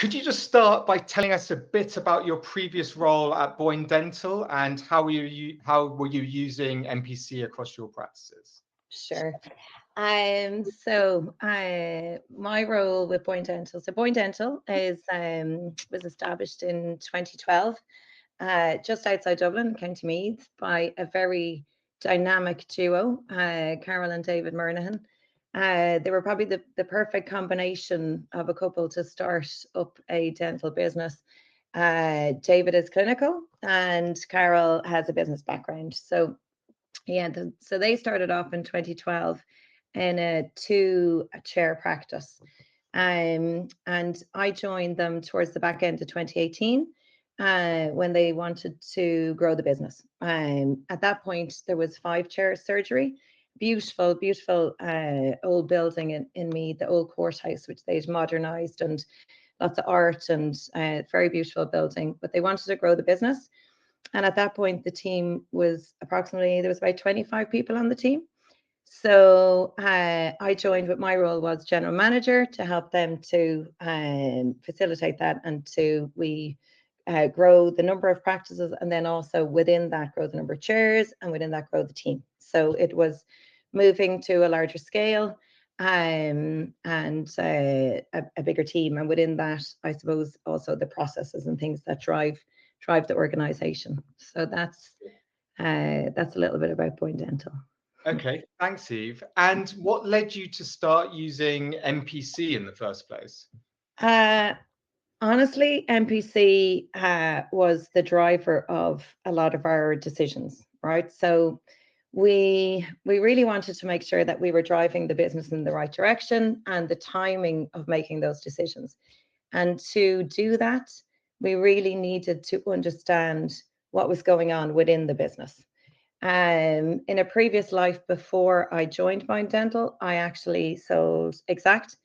Could you just start by telling us a bit about your previous role at Boyne Dental and how were you using MPC across your practices? Sure. My role with Boyne Dental. So Boyne Dental is was established in 2012, just outside Dublin, County Meath, by a very dynamic duo, Carol and David Murnahan. They were probably the perfect combination of a couple to start up a dental business. David is clinical, and Carol has a business background. So yeah, so they started off in 2012 in a two-chair practice. And I joined them towards the back end of 2018 when they wanted to grow the business. At that point, there was five-chair surgery, beautiful, beautiful old building in Meath, the old courthouse, which they'd modernised, and lots of art, and very beautiful building. But they wanted to grow the business. And at that point, the team was there was about 25 people on the team. So I joined, with my role was general manager, to help them to facilitate that, and we grow the number of practices, and then also within that grow the number of chairs, and within that grow the team. So it was moving to a larger scale, and a bigger team, and within that, I suppose, also the processes and things that drive the organization. So that's a little bit about Boyne Dental. Okay, thanks, Eve. And what led you to start using MPC in the first place? Uh, Honestly, MPC was the driver of a lot of our decisions, right? So we really wanted to make sure that we were driving the business in the right direction, and the timing of making those decisions. And to do that, we really needed to understand what was going on within the business. In a previous life before I joined Boyne Dental, I actually sold Exact.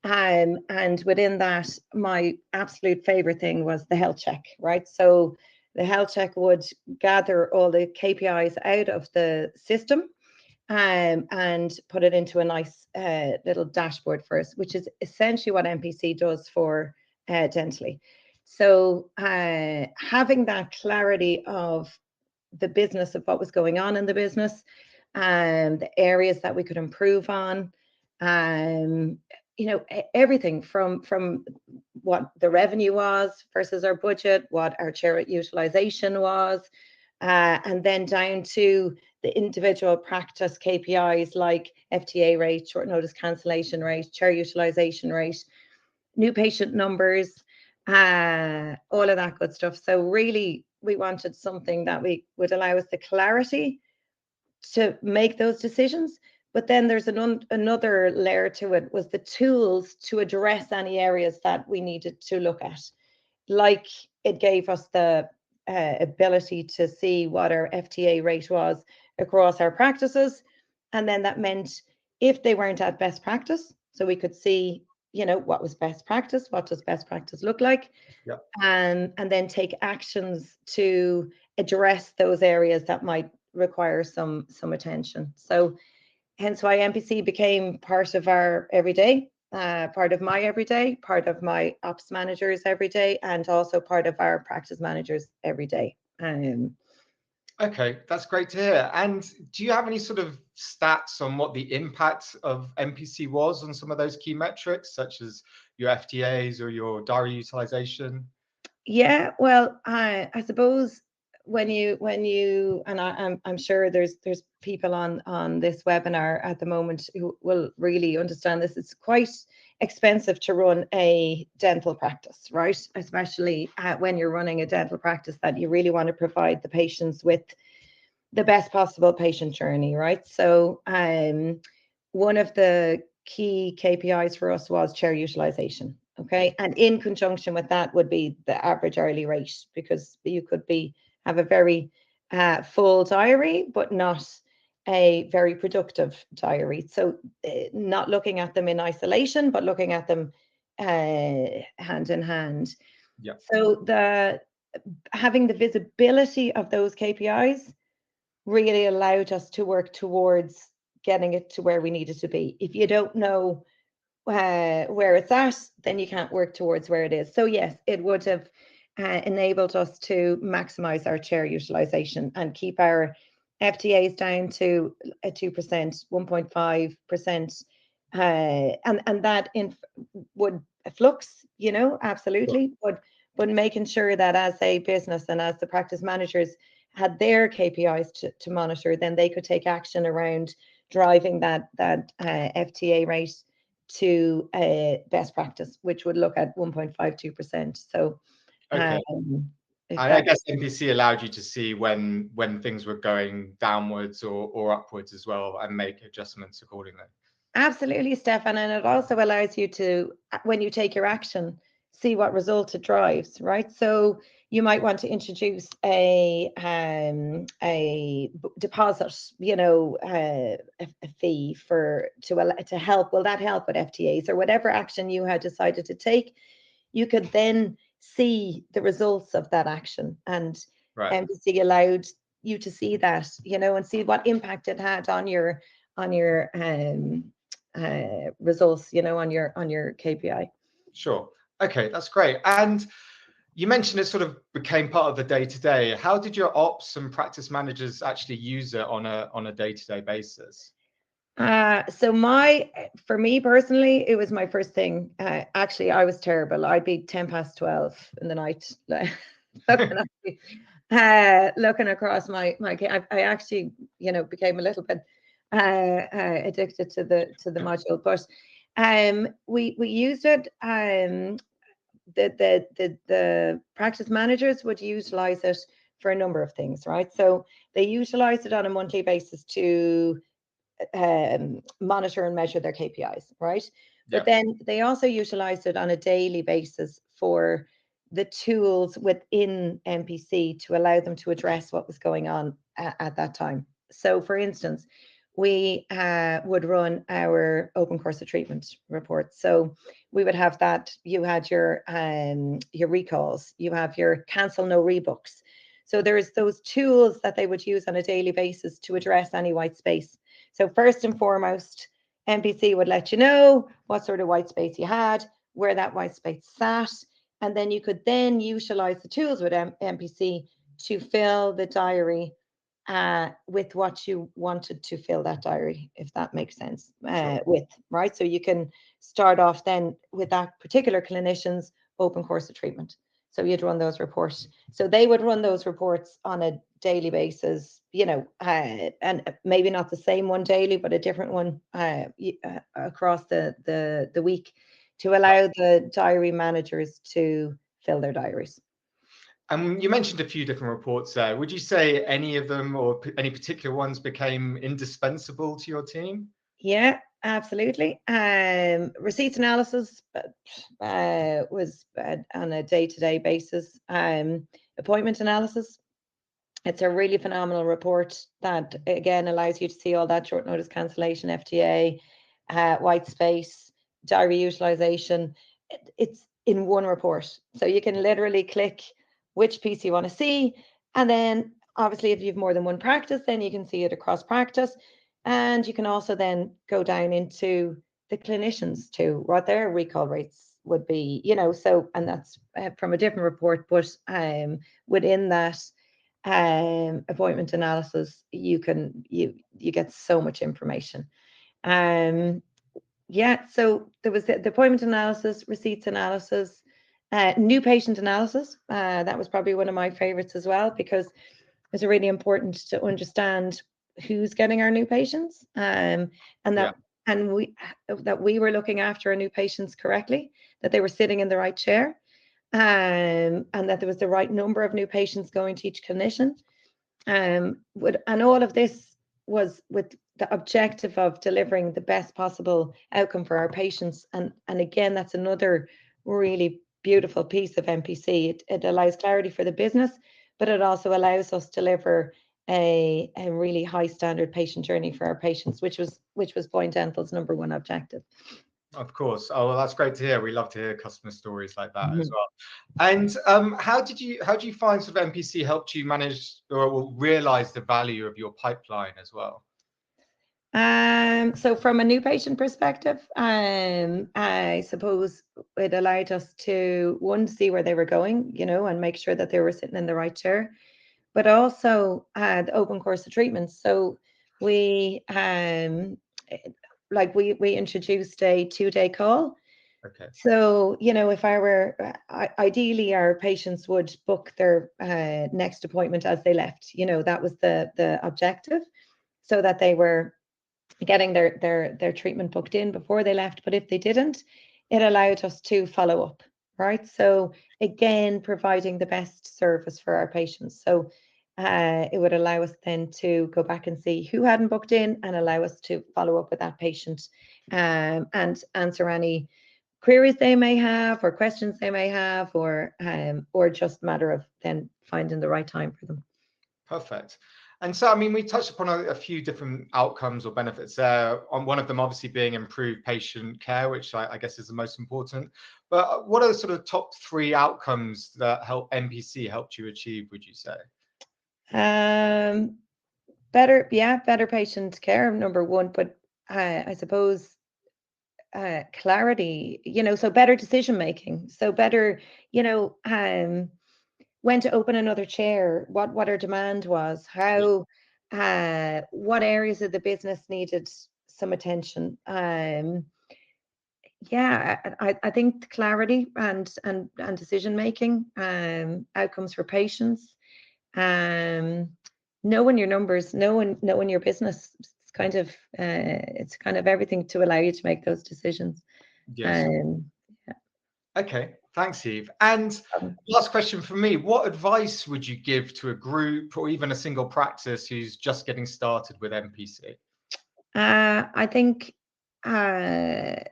And within that, my absolute favorite thing was the health check, right? So the health check would gather all the KPIs out of the system, and put it into a nice little dashboard for us, which is essentially what MPC does for Dentally. So having that clarity of the business, of what was going on in the business, and the areas that we could improve on, um, everything from what the revenue was versus our budget, what our chair utilization was, and then down to the individual practice KPIs like FTA rate, short notice cancellation rate, chair utilization rate, new patient numbers, all of that good stuff. So really, we wanted something that we would allow us the clarity to make those decisions. But then there's another layer to it, was the tools to address any areas that we needed to look at. Like, it gave us the ability to see what our FTA rate was across our practices. And then that meant if they weren't at best practice, so we could see, what was best practice, what does best practice look like, Yeah. and then take actions to address those areas that might require some attention. So hence why MPC became part of our everyday, part of my everyday, part of my ops managers every day, and also part of our practice managers every day. Okay, that's great to hear. And do you have any sort of stats on what the impact of MPC was on some of those key metrics, such as your FTAs or your diary utilization? Yeah, well, I suppose I'm sure there's people on this webinar at the moment who will really understand this. It's quite expensive to run a dental practice, right? Especially when you're running a dental practice that you really want to provide the patients with the best possible patient journey, right? So one of the key KPIs for us was chair utilization. Okay. And in conjunction with that would be the average hourly rate, because you could have a very full diary, but not a very productive diary. So not looking at them in isolation, but looking at them hand in hand. Yeah. So having the visibility of those KPIs really allowed us to work towards getting it to where we needed to be. If you don't know where it's at, then you can't work towards where it is. So yes, it would have enabled us to maximize our chair utilization and keep our FTAs down to 2%, 1.5%, and that would flux, absolutely, but making sure that as a business and as the practice managers had their KPIs to monitor, then they could take action around driving that FTA rate to best practice, which would look at 1.52%. So, Okay. I guess MPC allowed you to see when things were going downwards or upwards as well, and make adjustments accordingly. Absolutely, Stefan, and it also allows you to, when you take your action, see what result it drives, right? So you might want to introduce a deposit, a fee to help. Will that help with FTAs or whatever action you had decided to take? You could then see the results of that action, and MPC allowed you to see that, and see what impact it had on your results, on your KPI. Sure. Okay, that's great. And you mentioned it sort of became part of the day-to-day. How did your ops and practice managers actually use it on a day-to-day basis? So for me personally, it was my first thing. Actually, I was terrible. I'd be 10 past 12 in the night, looking across my I actually, became a little bit addicted to the module, but we used it. The practice managers would utilize it for a number of things, right? So they utilize it on a monthly basis to monitor and measure their KPIs, right? But then they also utilized it on a daily basis for the tools within MPC to allow them to address what was going on at that time. So, for instance, we would run our open course of treatment report. So we would have that. You had your recalls. You have your cancel no rebooks. So there's those tools that they would use on a daily basis to address any white space. So first and foremost, MPC would let you know what sort of white space you had, where that white space sat, and then you could then utilize the tools with MPC to fill the diary with what you wanted to fill that diary, if that makes sense, with, right? So you can start off then with that particular clinician's open course of treatment. So you'd run those reports. So they would run those reports on a daily basis, and maybe not the same one daily, but a different one across the week, to allow the diary managers to fill their diaries. You mentioned a few different reports there. Would you say any of them or any particular ones became indispensable to your team? Yeah, absolutely. Receipts analysis was on a day-to-day basis. Appointment analysis. It's a really phenomenal report that, again, allows you to see all that short notice cancellation, FTA, white space, diary utilization. It's in one report. So you can literally click which piece you want to see. And then obviously if you have more than one practice, then you can see it across practice. And you can also then go down into the clinicians too, what their recall rates would be, so, and that's from a different report, but within that appointment analysis, you get so much information. Yeah, so there was the appointment analysis, receipts analysis, new patient analysis. That was probably one of my favorites as well, because it's really important to understand who's getting our new patients, and that we were looking after our new patients correctly, that they were sitting in the right chair, and that there was the right number of new patients going to each clinician. And all of this was with the objective of delivering the best possible outcome for our patients. And again, that's another really beautiful piece of MPC. It allows clarity for the business, but it also allows us to deliver a really high standard patient journey for our patients, which was Boyne Dental's number one objective. Of course. Oh, well, that's great to hear. We love to hear customer stories like that as well. And how do you find sort of MPC helped you manage or realize the value of your pipeline as well? So from a new patient perspective, I suppose it allowed us to, one, see where they were going, and make sure that they were sitting in the right chair, but also the open course of treatments. So we we introduced a 2-day call. Okay. So, if I were, ideally, our patients would book their next appointment as they left. That was the objective, so that they were getting their treatment booked in before they left. But if they didn't, it allowed us to follow up, right? So again, providing the best service for our patients. So it would allow us then to go back and see who hadn't booked in, and allow us to follow up with that patient and answer any queries they may have, or questions they may have, or just a matter of then finding the right time for them. Perfect. And so, I mean, we touched upon a few different outcomes or benefits there. On one of them, obviously, being improved patient care, which I guess is the most important. But what are the sort of top 3 outcomes that MPC helped you achieve, would you say? Better patient care, number one, but I suppose clarity, so better decision making, so better, when to open another chair, what our demand was, how, what areas of the business needed some attention. I think clarity and decision making, outcomes for patients, knowing your numbers, knowing your business. It's kind of everything to allow you to make those decisions. Yes. Yeah. Okay. Thanks, Eve. And last question for me, what advice would you give to a group or even a single practice who's just getting started with MPC? I think to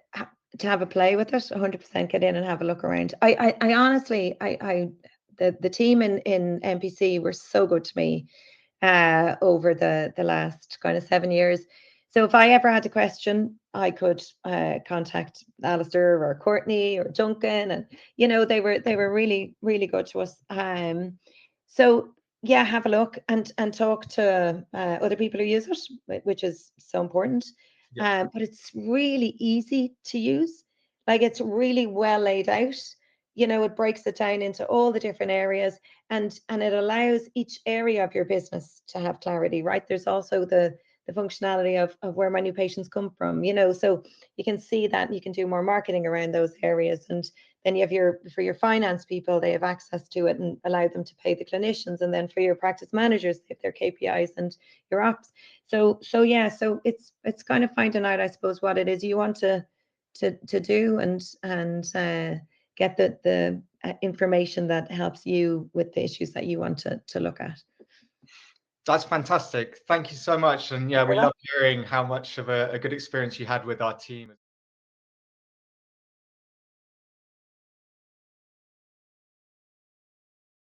have a play with it, 100%, get in and have a look around. I honestly, the team in MPC were so good to me over the last kind of 7 years. So if I ever had a question, I could contact Alistair or Courtney or Duncan, and they were really, really good to us. So yeah, have a look and talk to other people who use it, which is so important. Yeah. But it's really easy to use. Like, it's really well laid out. It breaks it down into all the different areas, and it allows each area of your business to have clarity, right? There's also the functionality of where my new patients come from, so you can see that, and you can do more marketing around those areas. And then you have for your finance people, they have access to it and allow them to pay the clinicians. And then for your practice managers, they have their KPIs and your ops. So yeah, so it's kind of finding out, I suppose, what it is you want to do, and get the information that helps you with the issues that you want to look at. That's fantastic. Thank you so much. And yeah, we love hearing how much of a good experience you had with our team.